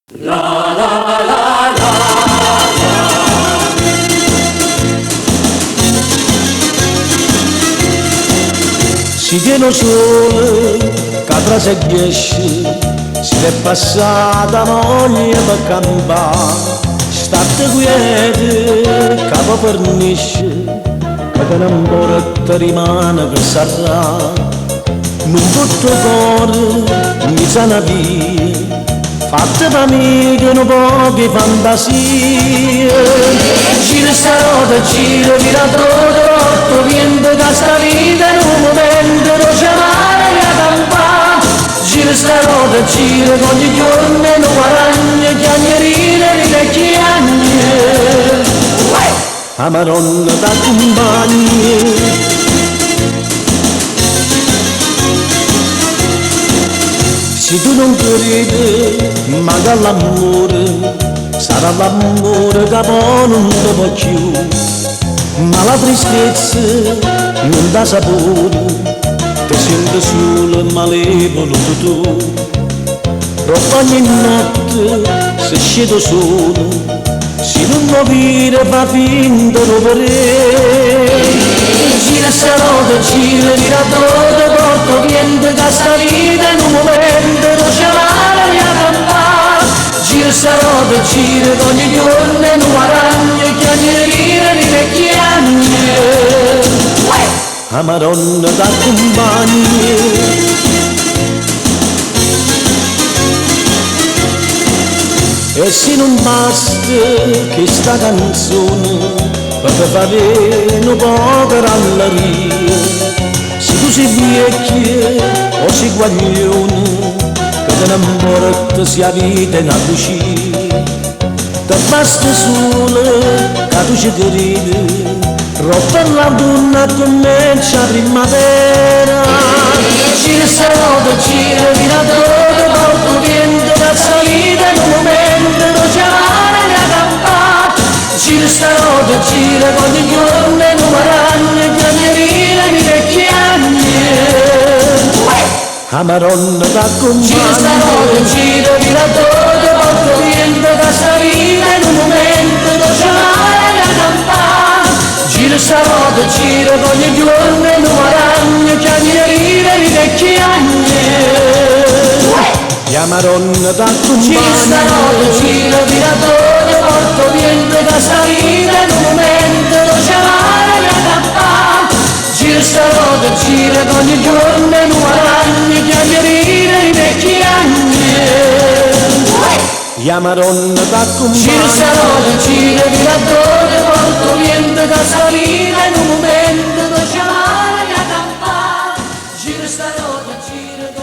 Si tiene sole, capra se esce, si è passata moglie per campare, state quiete, capo fornisce, che non porta rimane che sarà, non tutto cuore, mi sana via, fatte famiglie, non poche fantasie, gira sta roda, gira, vira tutto, viento che sta vita in un momento, non c'è mai a campare, gira sta roda, gira, ogni giorno non guadagna, chiagnierine, di vecchi anni, a Madonna da compagni. Se tu non credi, magari l'amore sarà l'amore che poi non ti può più, ma la tristezza non dà sapore, ti senti solo e malevolo tu. Troppo ogni notte se scedo solo, se non muovere fa finta di volere. Gira sta roda, gira, gira tutto, porto niente che sta vita in un momento non c'è mai a campare. Gira sta roda, gira, ogni giorno non guadagna, chiagnierine di vecchi anni, a Madonna da compagni. E se non basta che sta canzone per fare un po' per all'aria, se tu sei vecchia o sei guaglione, che te ne importa sia vita in cucina, te basta solo che tu ci credi, troppo la donna comincia a primavera. Gira sta roda, gira, vira tutto, porto vento da salita in un momento non c'è mai a campare. Gira sta roda, gira, ogni giorno non guadagna, chiagnierine di vecchi anni, a Madonna da compagni. Gira sta roda, gira, vira tutto, porto vento da salita in un momento non c'è mai a campare. Gira sta roda, gira, ogni giorno non guadagna, chiagnierine di vecchi anni, a Madonna da compagni. Gira sta roda, gira, vira tutto, porto vento da salita in un momento non c'è mai a campare. Gira sta roda, gira, ogni giorno non guadagna, chiagnierine di vecchi anni, a Madonna da compagni. Gira sta roda, gira, vira tutto, porto vento da salita in un momento non c'è mai a campare. Gira sta roda, gira.